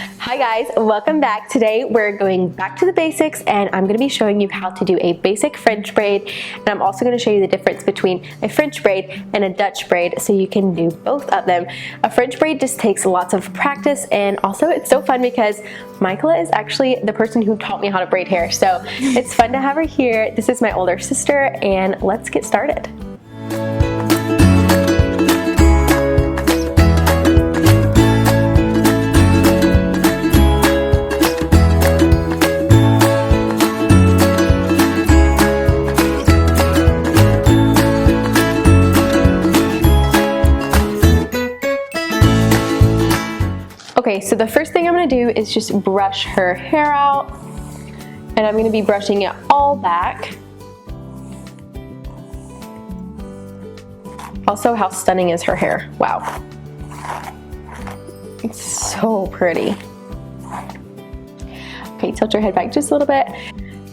Hi guys, welcome back. Today we're going back to the basics and I'm going to be showing you how to do a basic French braid, and I'm also going to show you the difference between a French braid and a Dutch braid so you can do both of them. A French braid just takes lots of practice, and also it's so fun because Michaela is actually the person who taught me how to braid hair, so it's fun to have her here. This is my older sister, and let's get started. Okay, so the first thing I'm going to do is just brush her hair out, and I'm going to be brushing it all back. Also, how stunning is her hair? Wow. It's so pretty. Okay, tilt your head back just a little bit.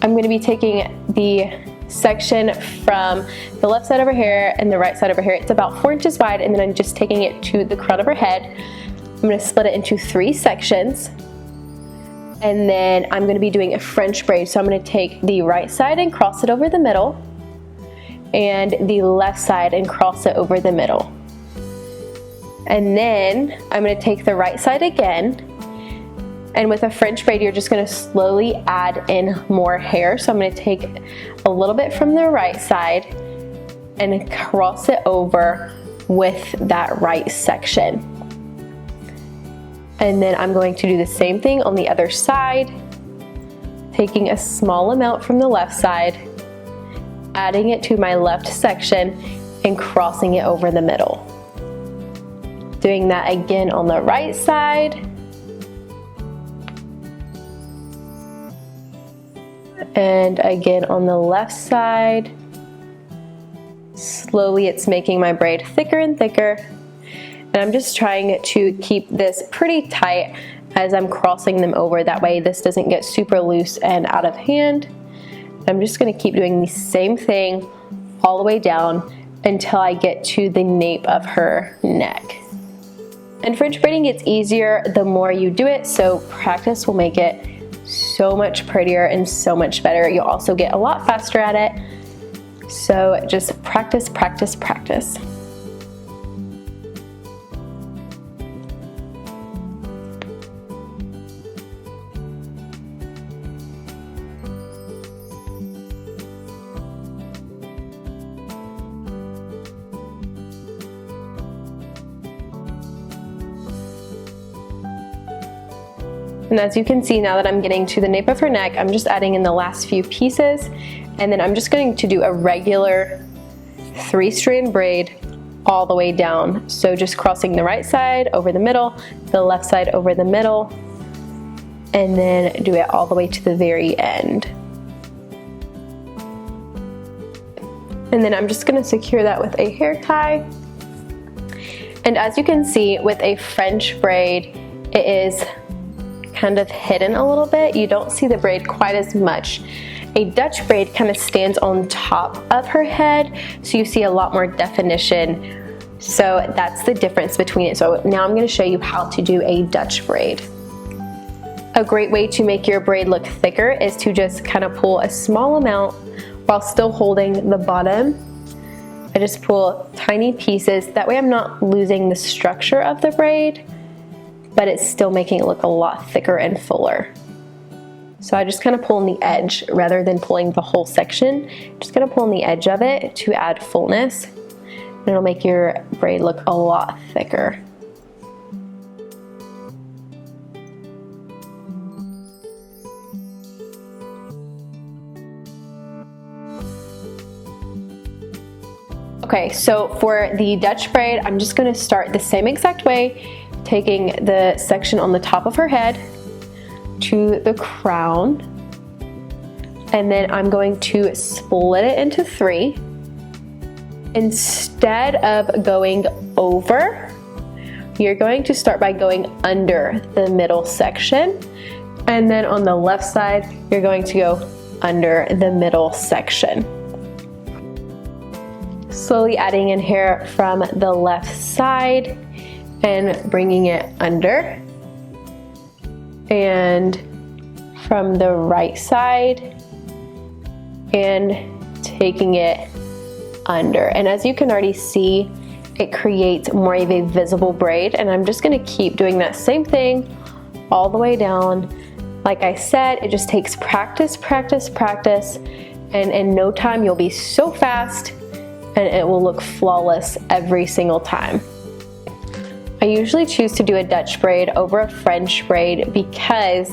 I'm going to be taking the section from the left side of her hair and the right side of her hair. It's about 4 inches wide, and then I'm just taking it to the crown of her head. I'm going to split it into 3 sections, and then I'm going to be doing a French braid. So I'm going to take the right side and cross it over the middle, and the left side and cross it over the middle. And then I'm going to take the right side again, and with a French braid you're just going to slowly add in more hair. So I'm going to take a little bit from the right side and cross it over with that right section. And then I'm going to do the same thing on the other side, taking a small amount from the left side, adding it to my left section, and crossing it over the middle. Doing that again on the right side. And again on the left side. Slowly it's making my braid thicker and thicker. And I'm just trying to keep this pretty tight as I'm crossing them over. That way this doesn't get super loose and out of hand. I'm just going to keep doing the same thing all the way down until I get to the nape of her neck. And French braiding gets easier the more you do it, so practice will make it so much prettier and so much better. You'll also get a lot faster at it. So just practice, practice, practice. And as you can see, now that I'm getting to the nape of her neck, I'm just adding in the last few pieces, and then I'm just going to do a regular 3-strand braid all the way down. So just crossing the right side over the middle, the left side over the middle, and then do it all the way to the very end. And then I'm just going to secure that with a hair tie. And as you can see, with a French braid, it is kind of hidden a little bit. You don't see the braid quite as much. A Dutch braid kind of stands on top of her head, so you see a lot more definition. So that's the difference between it. So now I'm going to show you how to do a Dutch braid. A great way to make your braid look thicker is to just kind of pull a small amount while still holding the bottom. I just pull tiny pieces. That way I'm not losing the structure of the braid, but it's still making it look a lot thicker and fuller. So I just kind of pull on the edge rather than pulling the whole section. Just gonna pull on the edge of it to add fullness. And it'll make your braid look a lot thicker. Okay, so for the Dutch braid, I'm just gonna start the same exact way, taking the section on the top of her head to the crown, and then I'm going to split it into 3. Instead of going over, you're going to start by going under the middle section, and then on the left side you're going to go under the middle section. Slowly adding in hair from the left side and bringing it under. and from the right side and taking it under. And as you can already see, it creates more of a visible braid, and I'm just gonna keep doing that same thing all the way down. Like I said, it just takes practice, practice, practice, and in no time you'll be so fast and it will look flawless every single time. I usually choose to do a Dutch braid over a French braid because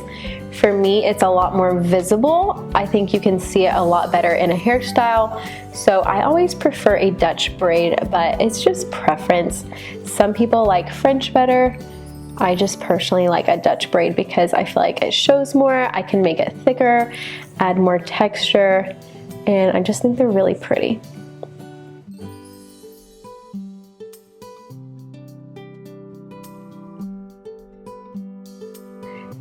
for me it's a lot more visible. I think you can see it a lot better in a hairstyle, so I always prefer a Dutch braid, but it's just preference. Some people like French better. I just personally like a Dutch braid because I feel like it shows more, I can make it thicker, add more texture, and I just think they're really pretty.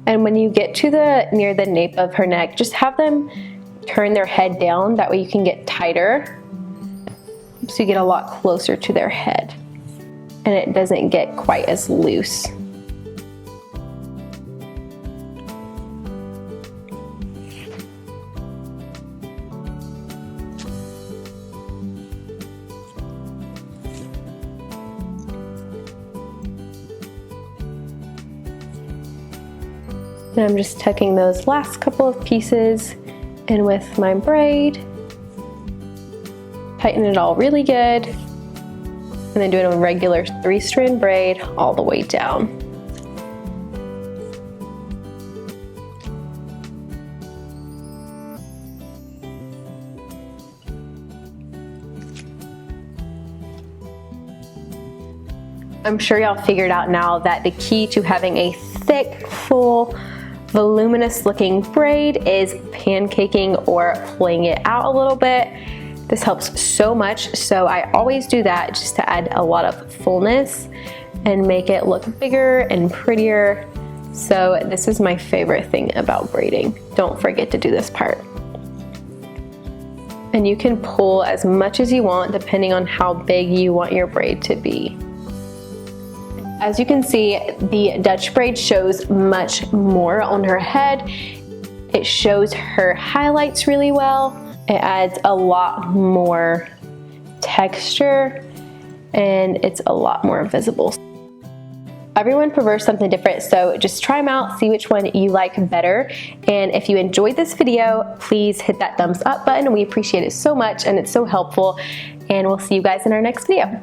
And when you get to near the nape of her neck, just have them turn their head down, that way you can get tighter, so you get a lot closer to their head and it doesn't get quite as loose. And I'm just tucking those last couple of pieces in with my braid. Tighten it all really good. And then doing a regular 3-strand braid all the way down. I'm sure y'all figured out now that the key to having a thick, full, voluminous looking braid is pancaking or pulling it out a little bit. This helps so much, so I always do that just to add a lot of fullness and make it look bigger and prettier. So this is my favorite thing about braiding. Don't forget to do this part. And you can pull as much as you want depending on how big you want your braid to be. As you can see, the Dutch braid shows much more on her head. It shows her highlights really well. It adds a lot more texture and it's a lot more visible. Everyone prefers something different, so just try them out, see which one you like better. And if you enjoyed this video, please hit that thumbs up button. We appreciate it so much and it's so helpful. And we'll see you guys in our next video.